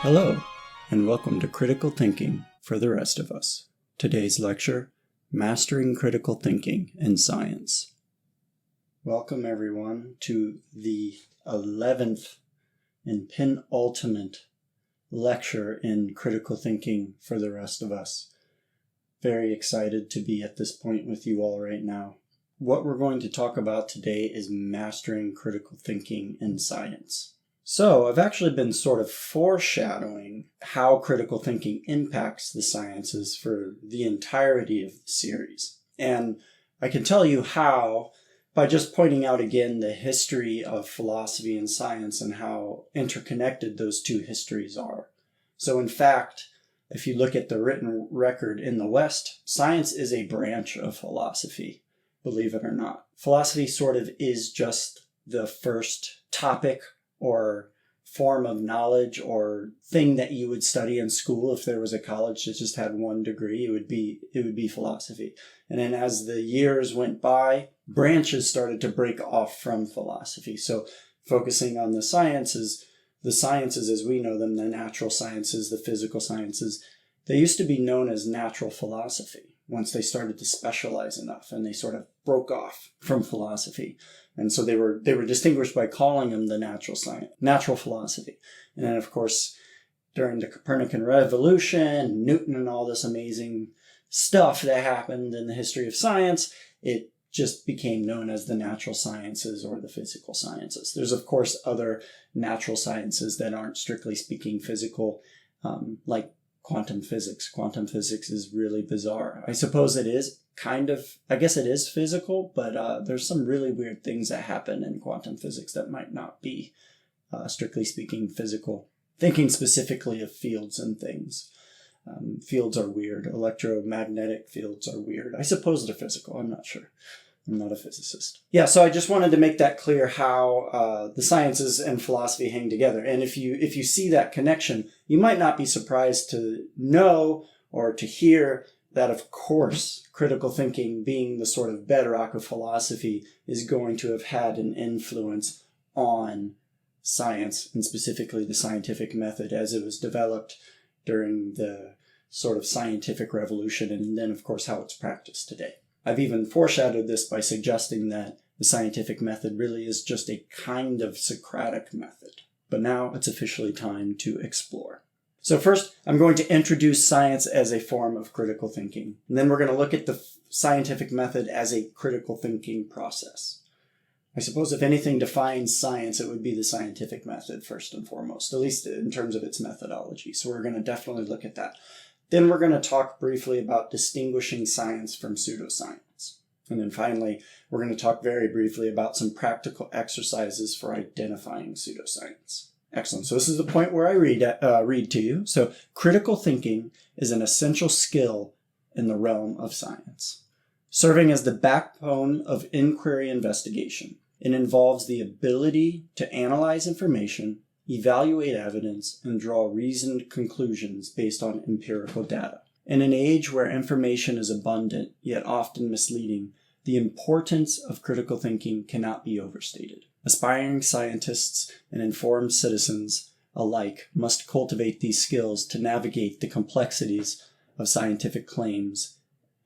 Hello, and welcome to Critical Thinking for the Rest of Us. Today's lecture, Mastering Critical Thinking in Science. Welcome everyone to the 11th and penultimate lecture in Critical Thinking for the Rest of Us. Very excited to be at this point with you all right now. What we're going to talk about today is mastering critical thinking in science. So I've actually been sort of foreshadowing how critical thinking impacts the sciences for the entirety of the series. And I can tell you how by just pointing out again the history of philosophy and science and how interconnected those two histories are. So in fact, if you look at the written record in the West, science is a branch of philosophy, believe it or not. Philosophy sort of is just the first topic or form of knowledge or thing that you would study in school. If there was a college that just had one degree, it would be philosophy. And then as the years went by, branches started to break off from philosophy. So focusing on the sciences as we know them, the natural sciences, the physical sciences, they used to be known as natural philosophy once they started to specialize enough and they sort of broke off from philosophy. And so they were distinguished by calling them the natural philosophy. And then, of course, during the Copernican revolution, Newton and all this amazing stuff that happened in the history of science, it just became known as the natural sciences or the physical sciences. There's, of course, other natural sciences that aren't strictly speaking physical, like quantum physics. Quantum physics is really bizarre. I suppose it is I guess it is physical, but there's some really weird things that happen in quantum physics that might not be, strictly speaking, physical. Thinking specifically of fields and things. Fields are weird. Electromagnetic fields are weird. I suppose they're physical. I'm not sure. I'm not a physicist. Yeah, so I just wanted to make that clear how the sciences and philosophy hang together. And if you see that connection, you might not be surprised to know or to hear that, of course, critical thinking, being the sort of bedrock of philosophy, is going to have had an influence on science, and specifically the scientific method as it was developed during the sort of scientific revolution, and then, of course, how it's practiced today. I've even foreshadowed this by suggesting that the scientific method really is just a kind of Socratic method. But now it's officially time to explore. So first, I'm going to introduce science as a form of critical thinking. And then we're going to look at the scientific method as a critical thinking process. I suppose if anything defines science, it would be the scientific method first and foremost, at least in terms of its methodology. So we're going to definitely look at that. Then we're going to talk briefly about distinguishing science from pseudoscience. And then finally, we're going to talk very briefly about some practical exercises for identifying pseudoscience. Excellent. So this is the point where I read to you. So critical thinking is an essential skill in the realm of science, serving as the backbone of inquiry investigation. It involves the ability to analyze information, evaluate evidence, and draw reasoned conclusions based on empirical data. In an age where information is abundant, yet often misleading, the importance of critical thinking cannot be overstated. Aspiring scientists and informed citizens alike must cultivate these skills to navigate the complexities of scientific claims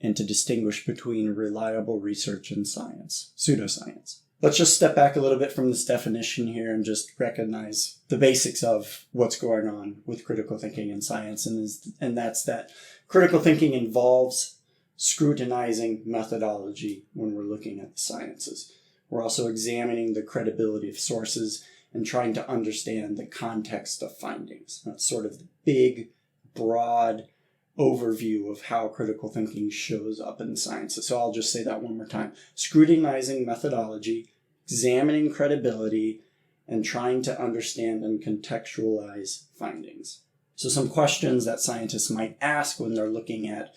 and to distinguish between reliable research and science, pseudoscience. Let's just step back a little bit from this definition here and just recognize the basics of what's going on with critical thinking in science, and that's that critical thinking involves scrutinizing methodology when we're looking at the sciences. We're also examining the credibility of sources and trying to understand the context of findings. That's sort of the big, broad overview of how critical thinking shows up in the sciences. So I'll just say that one more time. Scrutinizing methodology, examining credibility, and trying to understand and contextualize findings. So some questions that scientists might ask when they're looking at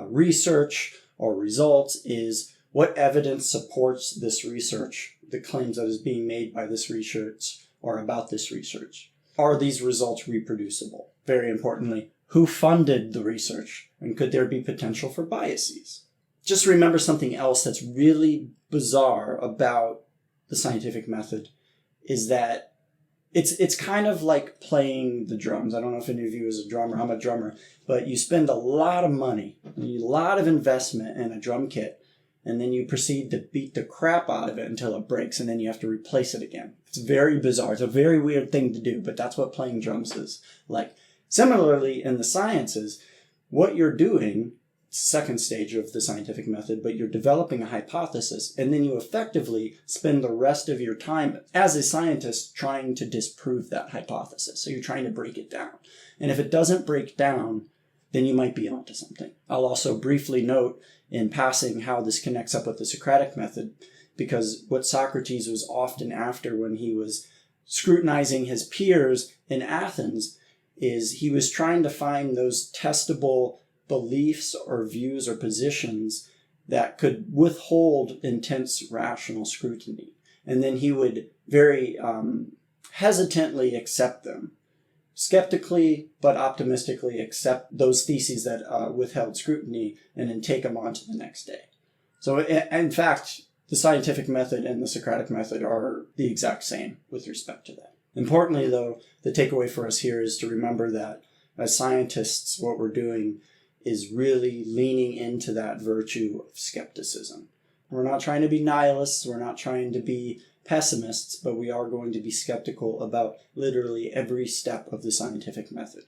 research or results is, what evidence supports this research, the claims that is being made by this research or about this research? Are these results reproducible? Very importantly, who funded the research, and could there be potential for biases? Just remember something else that's really bizarre about the scientific method is that It's kind of like playing the drums. I don't know if any of you is a drummer. I'm a drummer. But you spend a lot of money, a lot of investment in a drum kit, and then you proceed to beat the crap out of it until it breaks, and then you have to replace it again. It's very bizarre. It's a very weird thing to do, but that's what playing drums is like. Similarly, in the sciences, what you're doing, second stage of the scientific method, but you're developing a hypothesis, and then you effectively spend the rest of your time as a scientist trying to disprove that hypothesis. So you're trying to break it down. And if it doesn't break down, then you might be onto something. I'll also briefly note in passing how this connects up with the Socratic method, because what Socrates was often after when he was scrutinizing his peers in Athens is he was trying to find those testable beliefs or views or positions that could withhold intense rational scrutiny. And then he would very hesitantly accept them. Skeptically, but optimistically accept those theses that withheld scrutiny and then take them on to the next day. So in fact, the scientific method and the Socratic method are the exact same with respect to that. Importantly, though, the takeaway for us here is to remember that as scientists, what we're doing is really leaning into that virtue of skepticism. We're not trying to be nihilists, we're not trying to be pessimists, but we are going to be skeptical about literally every step of the scientific method,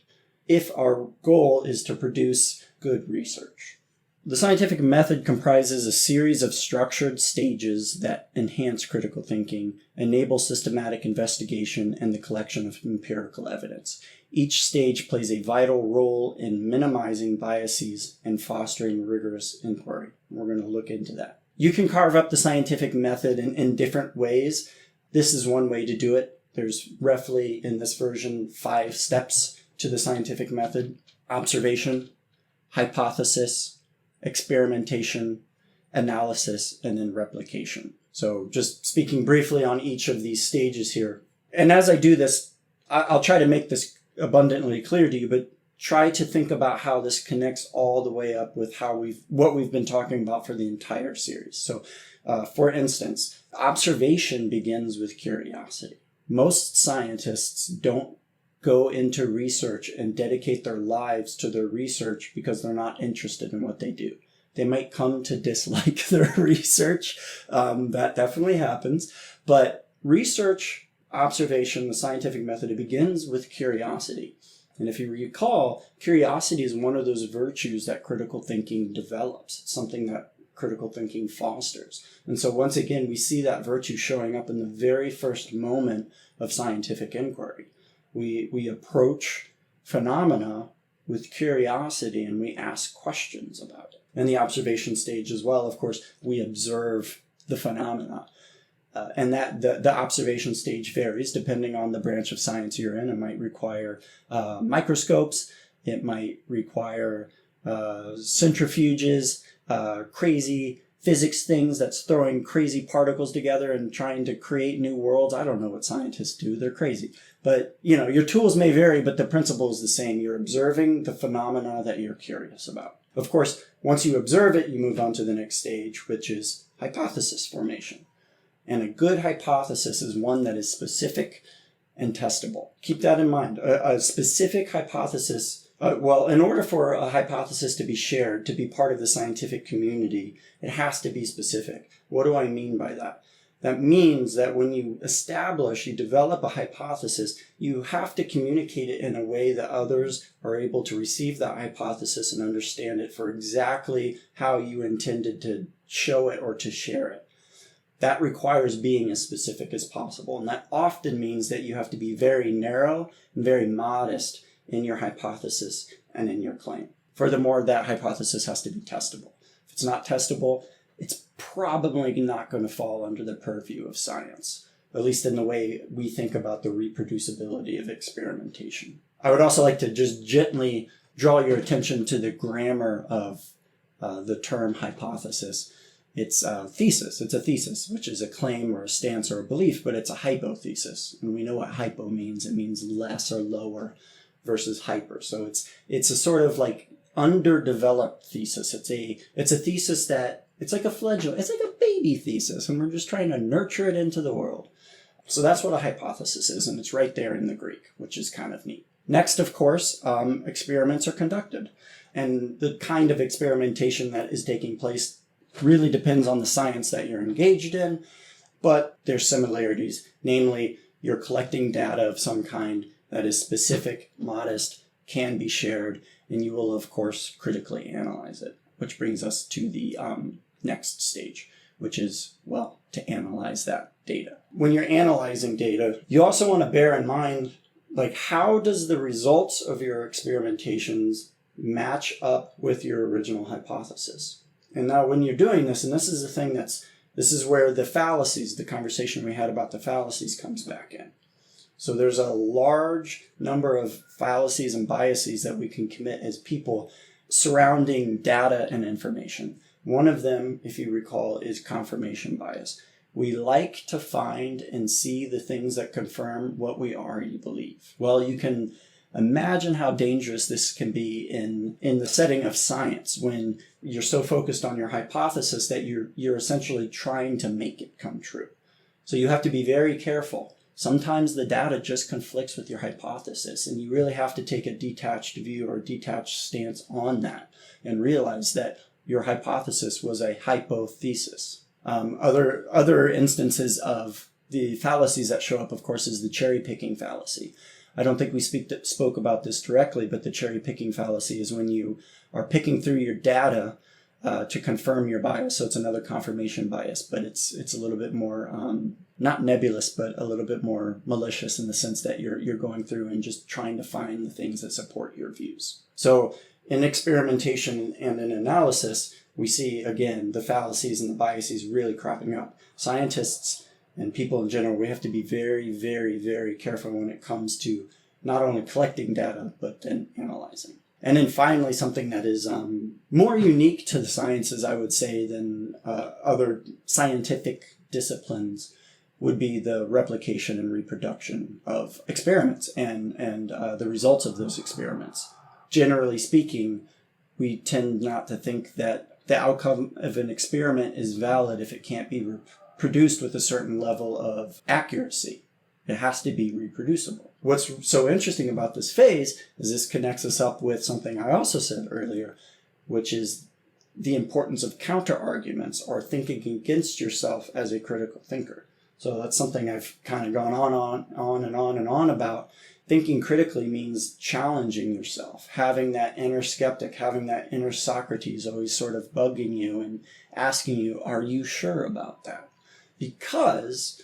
if our goal is to produce good research. The scientific method comprises a series of structured stages that enhance critical thinking, enable systematic investigation, and the collection of empirical evidence. Each stage plays a vital role in minimizing biases and fostering rigorous inquiry. We're going to look into that. You can carve up the scientific method in different ways. This is one way to do it. There's roughly, in this version, 5 steps to the scientific method: observation, hypothesis, experimentation, analysis, and then replication. So just speaking briefly on each of these stages here. And as I do this, I'll try to make this abundantly clear to you, but try to think about how this connects all the way up with what we've been talking about for the entire series. So, for instance, observation begins with curiosity. Most scientists don't go into research and dedicate their lives to their research because they're not interested in what they do. They might come to dislike their research. That definitely happens. But research, observation, the scientific method, it begins with curiosity. And if you recall, curiosity is one of those virtues that critical thinking develops. It's something that critical thinking fosters. And so once again, we see that virtue showing up in the very first moment of scientific inquiry. We approach phenomena with curiosity and we ask questions about it. In the observation stage as well, of course, we observe the phenomena. And that the observation stage varies depending on the branch of science you're in. It might require microscopes. It might require centrifuges, crazy physics things that's throwing crazy particles together and trying to create new worlds. I don't know what scientists do. They're crazy. But, your tools may vary, but the principle is the same. You're observing the phenomena that you're curious about. Of course, once you observe it, you move on to the next stage, which is hypothesis formation. And a good hypothesis is one that is specific and testable. Keep that in mind. A specific hypothesis, in order for a hypothesis to be shared, to be part of the scientific community, it has to be specific. What do I mean by that? That means that when you develop a hypothesis, you have to communicate it in a way that others are able to receive that hypothesis and understand it for exactly how you intended to show it or to share it. That requires being as specific as possible. And that often means that you have to be very narrow and very modest in your hypothesis and in your claim. Furthermore, that hypothesis has to be testable. If it's not testable, it's probably not going to fall under the purview of science, at least in the way we think about the reproducibility of experimentation. I would also like to just gently draw your attention to the grammar of the term hypothesis. It's a thesis. It's a thesis, which is a claim or a stance or a belief, but it's a hypothesis. And we know what hypo means. It means less or lower versus hyper. So it's a sort of like underdeveloped thesis. It's a thesis that it's like a fledgling. It's like a baby thesis, and we're just trying to nurture it into the world. So that's what a hypothesis is, and it's right there in the Greek, which is kind of neat. Next, of course, experiments are conducted. And the kind of experimentation that is taking place really depends on the science that you're engaged in, but there's similarities. Namely, you're collecting data of some kind that is specific, modest, can be shared, and you will, of course, critically analyze it, which brings us to the next stage, which is, well, to analyze that data. When you're analyzing data, you also want to bear in mind, like, how does the results of your experimentations match up with your original hypothesis? And now when you're doing this, and this is the thing this is where the fallacies, the conversation we had about the fallacies comes back in. So there's a large number of fallacies and biases that we can commit as people surrounding data and information. One of them, if you recall, is confirmation bias. We like to find and see the things that confirm what we already believe. Well, you can imagine how dangerous this can be in the setting of science when you're so focused on your hypothesis that you're essentially trying to make it come true. So you have to be very careful. Sometimes the data just conflicts with your hypothesis, and you really have to take a detached view or detached stance on that and realize that your hypothesis was a hypothesis. Other instances of the fallacies that show up, of course, is the cherry-picking fallacy. I don't think we spoke about this directly, but the cherry-picking fallacy is when you are picking through your data to confirm your bias. So it's another confirmation bias, but it's a little bit more, not nebulous, but a little bit more malicious in the sense that you're going through and just trying to find the things that support your views. So in experimentation and in analysis, we see, again, the fallacies and the biases really cropping up. Scientists and people in general, we have to be very, very, very careful when it comes to not only collecting data, but then analyzing. And then finally, something that is more unique to the sciences, I would say, than other scientific disciplines would be the replication and reproduction of experiments and the results of those experiments. Generally speaking, we tend not to think that the outcome of an experiment is valid if it can't be produced with a certain level of accuracy. It has to be reproducible. What's so interesting about this phase is this connects us up with something I also said earlier, which is the importance of counter-arguments or thinking against yourself as a critical thinker. So that's something I've kind of gone on about. Thinking critically means challenging yourself, having that inner skeptic, having that inner Socrates always sort of bugging you and asking you, are you sure about that? Because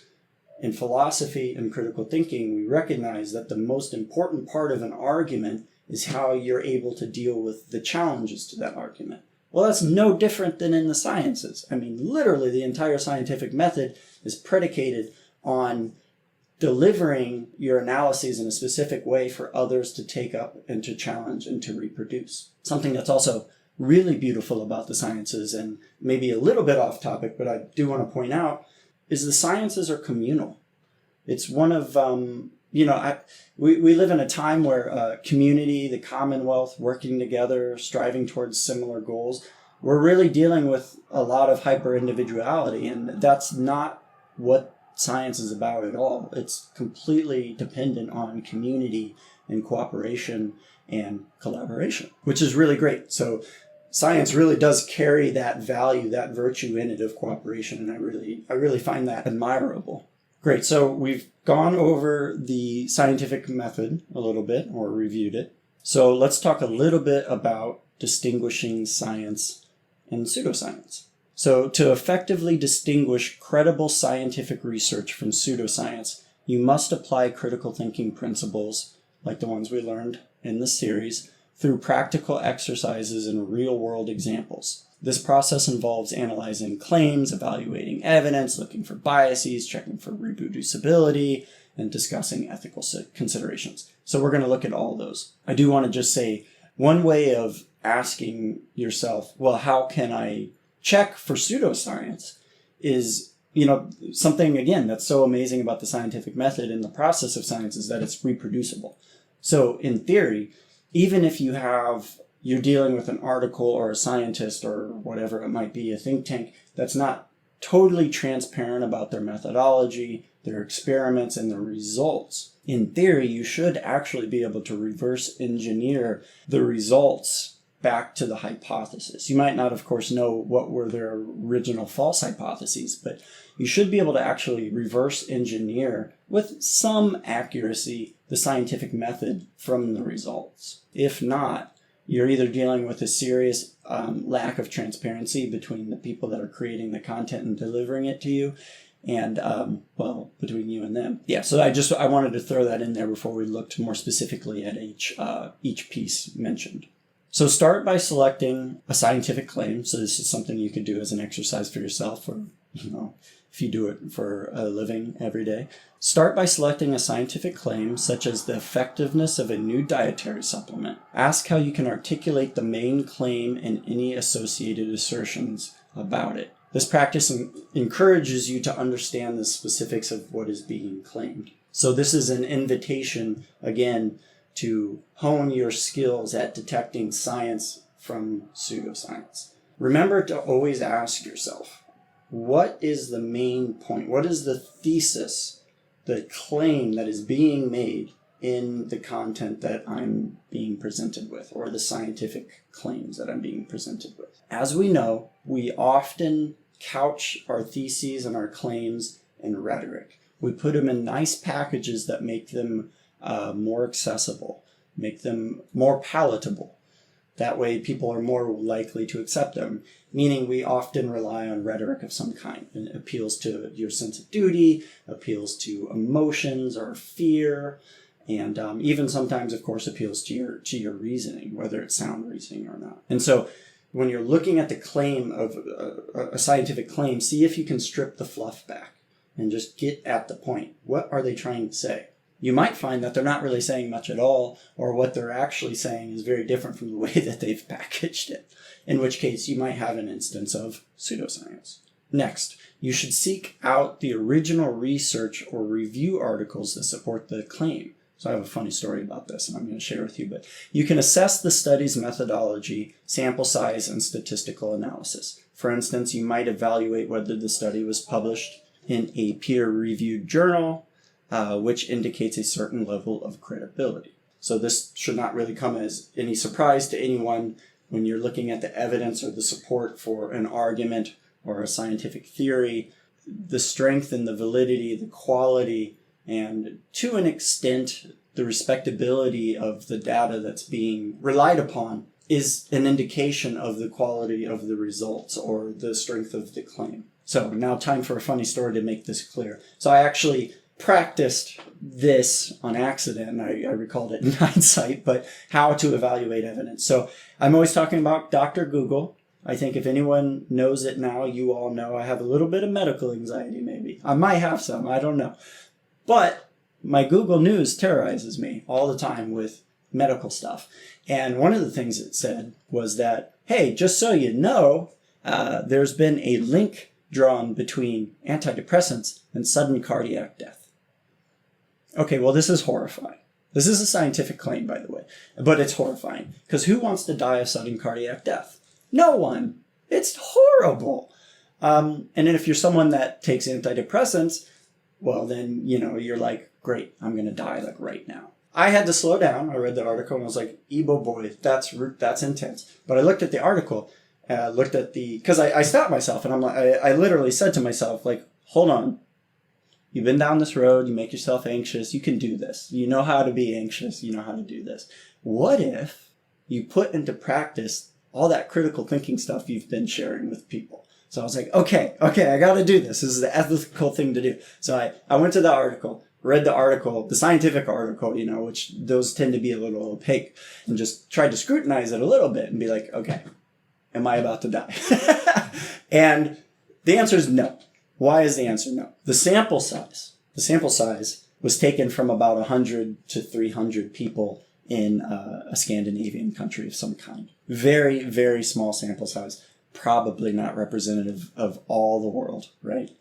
in philosophy and critical thinking, we recognize that the most important part of an argument is how you're able to deal with the challenges to that argument. Well, that's no different than in the sciences. I mean, literally the entire scientific method is predicated on delivering your analyses in a specific way for others to take up and to challenge and to reproduce. Something that's also really beautiful about the sciences, and maybe a little bit off topic, but I do want to point out, is the sciences are communal. It's one of, we live in a time where community, the commonwealth, working together, striving towards similar goals, we're really dealing with a lot of hyper-individuality, and that's not what science is about at all. It's completely dependent on community and cooperation and collaboration, which is really great. So science really does carry that value, that virtue in it of cooperation, and I really find that admirable. Great, so we've gone over the scientific method a little bit, or reviewed it. So let's talk a little bit about distinguishing science and pseudoscience. So to effectively distinguish credible scientific research from pseudoscience, you must apply critical thinking principles, like the ones we learned in this series, through practical exercises and real-world examples. This process involves analyzing claims, evaluating evidence, looking for biases, checking for reproducibility, and discussing ethical considerations. So we're going to look at all those. I do want to just say, one way of asking yourself, well, how can I check for pseudoscience is, something, again, that's so amazing about the scientific method and the process of science is that it's reproducible. So in theory, even if you're dealing with an article or a scientist or whatever it might be, a think tank, that's not totally transparent about their methodology, their experiments, and their results. In theory, you should actually be able to reverse engineer the results back to the hypothesis. You might not, of course, know what were their original false hypotheses, but you should be able to actually reverse engineer with some accuracy the scientific method from the results. If not, you're either dealing with a serious lack of transparency between the people that are creating the content and delivering it to you, and well, between you and them. Yeah, so I wanted to throw that in there before we looked more specifically at each piece mentioned. So start by selecting a scientific claim. So this is something you could do as an exercise for yourself, or if you do it for a living every day. Start by selecting a scientific claim, such as the effectiveness of a new dietary supplement. Ask how you can articulate the main claim and any associated assertions about it. This practice encourages you to understand the specifics of what is being claimed. So this is an invitation, again, to hone your skills at detecting science from pseudoscience. Remember to always ask yourself, what is the main point? What is the thesis, the claim that is being made in the content that I'm being presented with, or the scientific claims that I'm being presented with? As we know, we often couch our theses and our claims in rhetoric. We put them in nice packages that make them more accessible, make them more palatable. That way people are more likely to accept them, meaning we often rely on rhetoric of some kind. It appeals to your sense of duty, appeals to emotions or fear, and even sometimes, of course, appeals to your reasoning, whether it's sound reasoning or not. And so when you're looking at the claim of a scientific claim, see if you can strip the fluff back and just get at the point. What are they trying to say? You might find that they're not really saying much at all, or what they're actually saying is very different from the way that they've packaged it, in which case you might have an instance of pseudoscience. Next, you should seek out the original research or review articles that support the claim. So I have a funny story about this, and I'm going to share with you, but you can assess the study's methodology, sample size, and statistical analysis. For instance, you might evaluate whether the study was published in a peer-reviewed journal, which indicates a certain level of credibility. So this should not really come as any surprise to anyone when you're looking at the evidence or the support for an argument or a scientific theory. The strength and the validity, the quality, and to an extent, the respectability of the data that's being relied upon is an indication of the quality of the results or the strength of the claim. So now time for a funny story to make this clear. So I actually practiced this on accident. I recalled it in hindsight, but how to evaluate evidence. So I'm always talking about Dr. Google. I think if anyone knows it now, you all know I have a little bit of medical anxiety, maybe. I might have some, I don't know. But my Google News terrorizes me all the time with medical stuff. And one of the things it said was that, hey, just so you know, there's been a link drawn between antidepressants and sudden cardiac death. Okay, well, this is horrifying. This is a scientific claim, by the way, but it's horrifying because who wants to die of sudden cardiac death? No one. It's horrible. And then if you're someone that takes antidepressants, well, then, you're like, great, I'm going to die like right now. I had to slow down. I read the article and I was like, Ebo boy, that's intense. But I looked at the article, because I stopped myself and I literally said to myself, like, hold on. You've been down this road. You make yourself anxious. You can do this. You know how to be anxious. You know how to do this. What if you put into practice all that critical thinking stuff you've been sharing with people? So I was like, okay, I got to do this. This is the ethical thing to do. So I went to the article, read the article, the scientific article, which those tend to be a little opaque, and just tried to scrutinize it a little bit and be like, okay, am I about to die? And the answer is no. Why is the answer no? The sample size was taken from about 100 to 300 people in a Scandinavian country of some kind. Very, very small sample size. Probably not representative of all the world, right?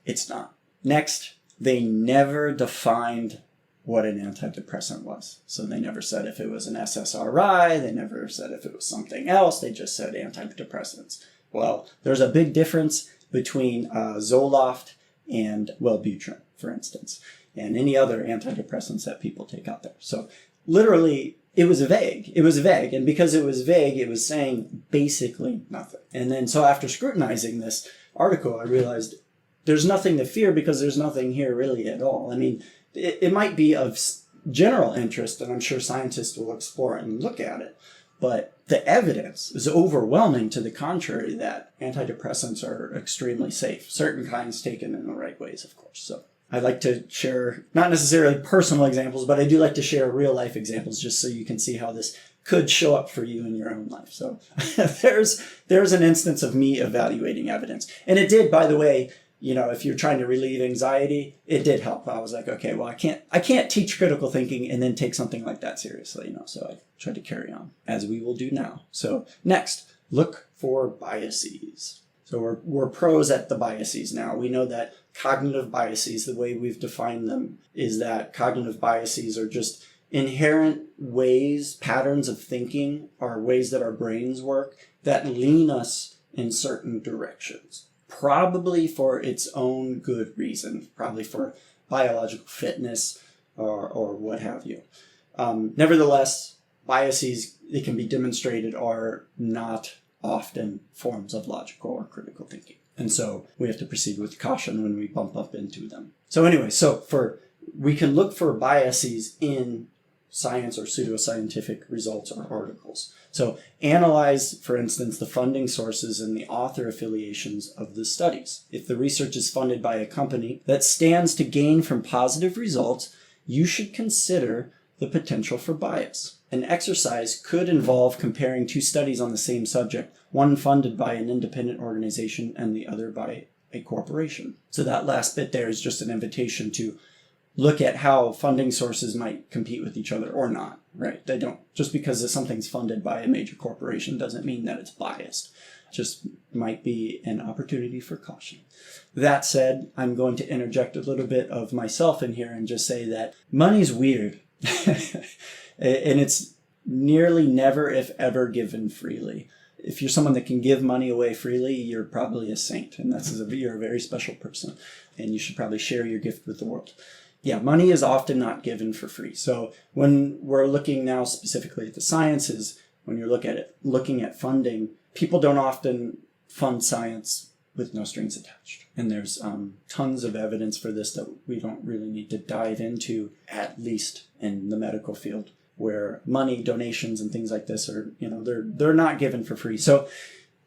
It's not. Next, they never defined what an antidepressant was. So they never said if it was an SSRI, they never said if it was something else, they just said antidepressants. Well, there's a big difference between Zoloft and Wellbutrin, for instance, and any other antidepressants that people take out there. So literally, it was vague. It was vague. And because it was vague, it was saying basically nothing. And then so after scrutinizing this article, I realized there's nothing to fear because there's nothing here really at all. I mean, it might be of general interest, and I'm sure scientists will explore it and look at it, but the evidence is overwhelming to the contrary that antidepressants are extremely safe. Certain kinds taken in the right ways, of course. So I like to share, not necessarily personal examples, but I do like to share real life examples just so you can see how this could show up for you in your own life. So there's an instance of me evaluating evidence. And it did, by the way, if you're trying to relieve anxiety, it did help. I was like, okay, well, I can't teach critical thinking and then take something like that seriously, so I tried to carry on, as we will do now. So next, look for biases. So we're pros at the biases now. We know that cognitive biases, the way we've defined them, is that cognitive biases are just inherent ways, patterns of thinking, or ways that our brains work that lean us in certain directions. Probably for its own good reason, probably for biological fitness or what have you. Nevertheless, biases, it can be demonstrated, are not often forms of logical or critical thinking. And so we have to proceed with caution when we bump up into them. So anyway, we can look for biases in science or pseudoscientific results or articles. So analyze, for instance, the funding sources and the author affiliations of the studies. If the research is funded by a company that stands to gain from positive results, you should consider the potential for bias. An exercise could involve comparing two studies on the same subject, one funded by an independent organization and the other by a corporation. So that last bit there is just an invitation to look at how funding sources might compete with each other or not, right? They don't, just because something's funded by a major corporation doesn't mean that it's biased. It just might be an opportunity for caution. That said, I'm going to interject a little bit of myself in here and just say that money's weird. And it's nearly never, if ever, given freely. If you're someone that can give money away freely, you're probably a saint, and you're a very special person, and you should probably share your gift with the world. Yeah, money is often not given for free. So when we're looking now specifically at the sciences, when you're looking at funding, people don't often fund science with no strings attached. And there's tons of evidence for this that we don't really need to dive into, at least in the medical field, where money, donations, and things like this are, they're not given for free. So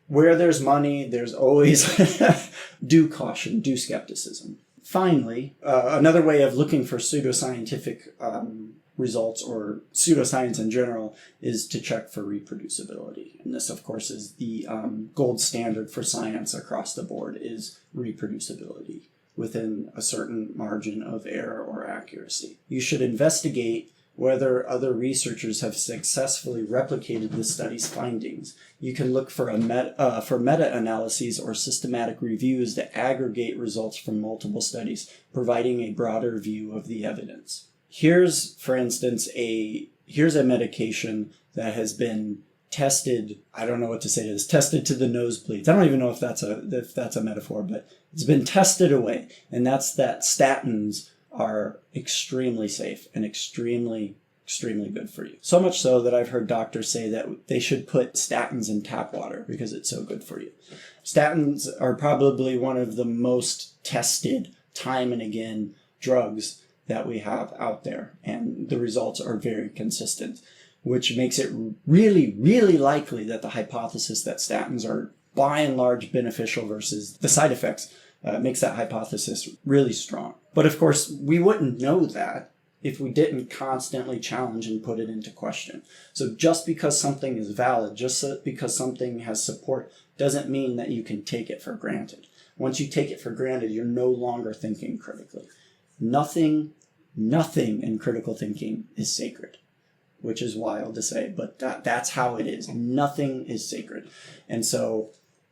where there's money, there's always due caution, due skepticism. Finally, another way of looking for pseudoscientific results or pseudoscience in general is to check for reproducibility. And this, of course, is the gold standard for science across the board, is reproducibility within a certain margin of error or accuracy. You should investigate whether other researchers have successfully replicated the study's findings. You can look for meta-analyses or systematic reviews that aggregate results from multiple studies, providing a broader view of the evidence. Here's, for instance, here's a medication that has been tested, I don't know what to say to this, tested to the nosebleeds. I don't even know if that's a metaphor, but it's been tested away, and that's that statins are extremely safe and extremely good for you. So much so that I've heard doctors say that they should put statins in tap water because it's so good for you. Statins are probably one of the most tested time and again drugs that we have out there, and the results are very consistent, which makes it really, really likely that the hypothesis that statins are by and large beneficial versus the side effects makes that hypothesis really strong. But of course, we wouldn't know that if we didn't constantly challenge and put it into question. So just because something is valid, just because something has support, doesn't mean that you can take it for granted. Once you take it for granted, you're no longer thinking critically. Nothing in critical thinking is sacred, which is wild to say, but that's how it is. Nothing is sacred. And so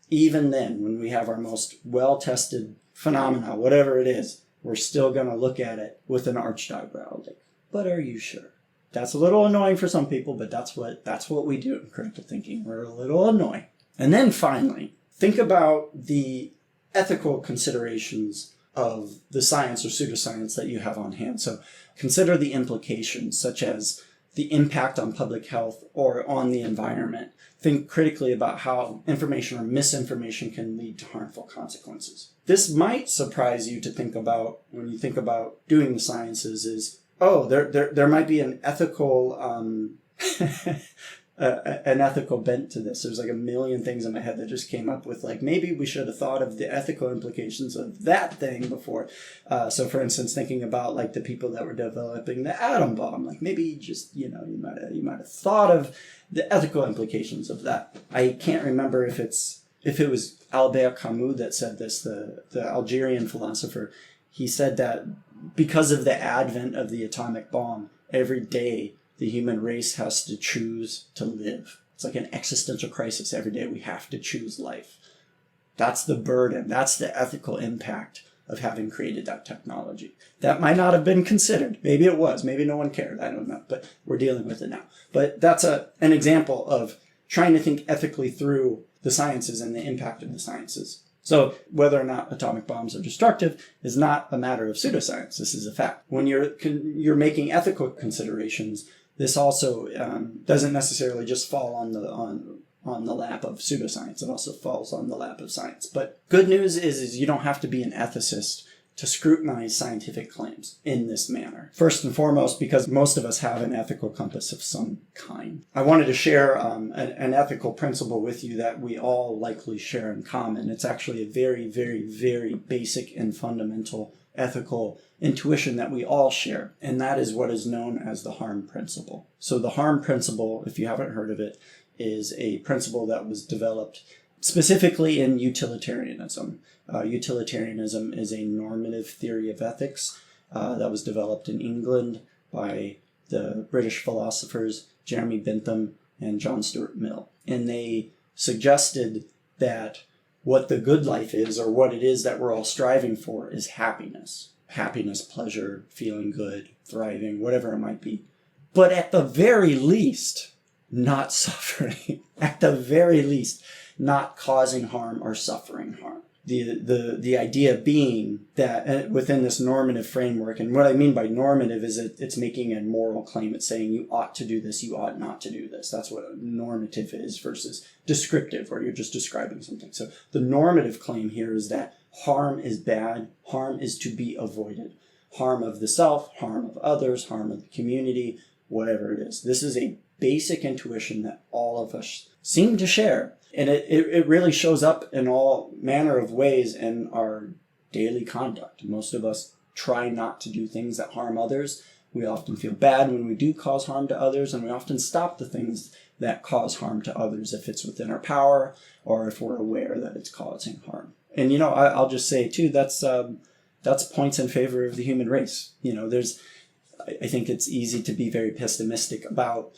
even then, when we have our most well-tested phenomena, whatever it is, we're still going to look at it with an arched eyebrow. Like, but are you sure? That's a little annoying for some people, but that's what we do in critical thinking. We're a little annoying. And then finally, think about the ethical considerations of the science or pseudoscience that you have on hand. So consider the implications, such as the impact on public health or on the environment. Think critically about how information or misinformation can lead to harmful consequences. This might surprise you to think about when you think about doing the sciences is, there might be an ethical an ethical bent to this. There's like a million things in my head that just came up with, like, maybe we should have thought of the ethical implications of that thing before. So for instance, thinking about like the people that were developing the atom bomb, like maybe just, you might have thought of the ethical implications of that. I can't remember if it was Albert Camus that said this, the Algerian philosopher. He said that because of the advent of the atomic bomb, every day the human race has to choose to live. It's like an existential crisis. Every day we have to choose life. That's the burden. That's the ethical impact of having created that technology. That might not have been considered. Maybe it was. Maybe no one cared. I don't know. But we're dealing with it now. But that's an example of trying to think ethically through the sciences and the impact of the sciences. So whether or not atomic bombs are destructive is not a matter of pseudoscience. This is a fact. When you're making ethical considerations, this also doesn't necessarily just fall on the lap of pseudoscience. It also falls on the lap of science. But good news is you don't have to be an ethicist to scrutinize scientific claims in this manner. First and foremost, because most of us have an ethical compass of some kind. I wanted to share an ethical principle with you that we all likely share in common. It's actually a very, very, very basic and fundamental ethical intuition that we all share, and that is what is known as the harm principle. So the harm principle, if you haven't heard of it, is a principle that was developed specifically in utilitarianism. Utilitarianism is a normative theory of ethics that was developed in England by the British philosophers Jeremy Bentham and John Stuart Mill. And they suggested that what the good life is, or what it is that we're all striving for, is happiness. Happiness, pleasure, feeling good, thriving, whatever it might be. But at the very least, not suffering. At the very least, not causing harm or suffering harm. The idea being that within this normative framework, and what I mean by normative is it's making a moral claim. It's saying you ought to do this, you ought not to do this. That's what normative is versus descriptive, where you're just describing something. So the normative claim here is that harm is bad, harm is to be avoided. Harm of the self, harm of others, harm of the community, whatever it is. This is a basic intuition that all of us seem to share. And it really shows up in all manner of ways in our daily conduct. Most of us try not to do things that harm others. We often feel bad when we do cause harm to others, and we often stop the things that cause harm to others if it's within our power or if we're aware that it's causing harm. And, I'll just say, too, that's points in favor of the human race. I think it's easy to be very pessimistic about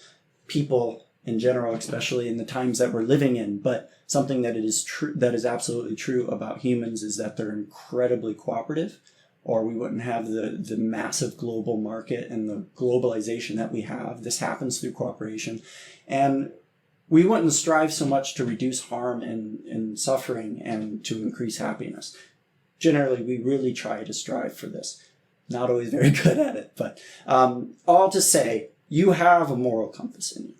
people in general, especially in the times that we're living in. But something that is absolutely true about humans is that they're incredibly cooperative, or we wouldn't have the massive global market and the globalization that we have. This happens through cooperation. And we wouldn't strive so much to reduce harm and suffering and to increase happiness. Generally, we really try to strive for this. Not always very good at it, but all to say, you have a moral compass in you.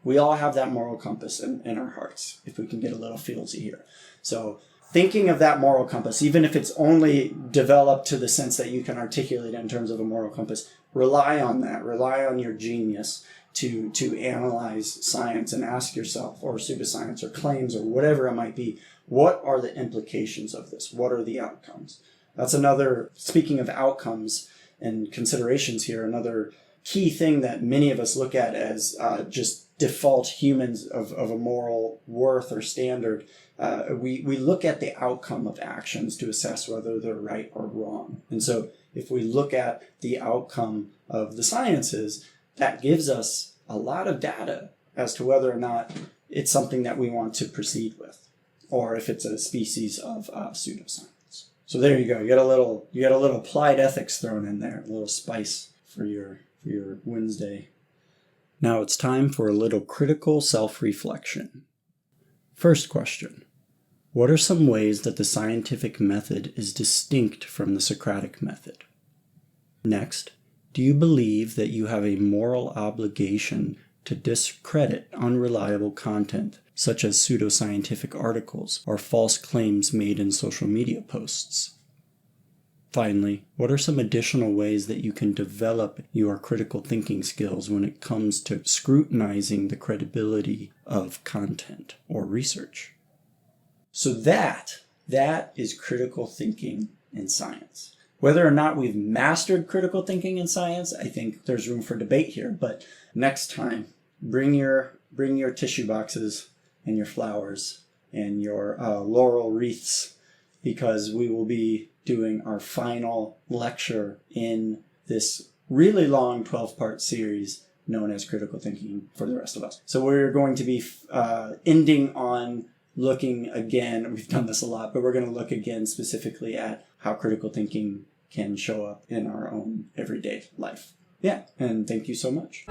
We all have that moral compass in our hearts, if we can get a little feelsy here. So thinking of that moral compass, even if it's only developed to the sense that you can articulate it in terms of a moral compass, rely on that. Rely on your genius to analyze science and ask yourself, or pseudoscience or claims or whatever it might be, what are the implications of this? What are the outcomes? That's another, speaking of outcomes and considerations here, another key thing that many of us look at as just default humans of a moral worth or standard. We look at the outcome of actions to assess whether they're right or wrong. And so if we look at the outcome of the sciences, that gives us a lot of data as to whether or not it's something that we want to proceed with, or if it's a species of pseudoscience. So there you go. You got a little applied ethics thrown in there, a little spice for your Wednesday. Now it's time for a little critical self-reflection. First question: What are some ways that the scientific method is distinct from the Socratic method? Next, do you believe that you have a moral obligation to discredit unreliable content, such as pseudoscientific articles or false claims made in social media posts? Finally, what are some additional ways that you can develop your critical thinking skills when it comes to scrutinizing the credibility of content or research? So that is critical thinking in science. Whether or not we've mastered critical thinking in science, I think there's room for debate here. But next time, bring your tissue boxes and your flowers and your laurel wreaths, because we will be doing our final lecture in this really long 12-part series known as Critical Thinking for the Rest of Us. So we're going to be ending on looking again, we've done this a lot, but we're going to look again specifically at how critical thinking can show up in our own everyday life. Yeah, and thank you so much.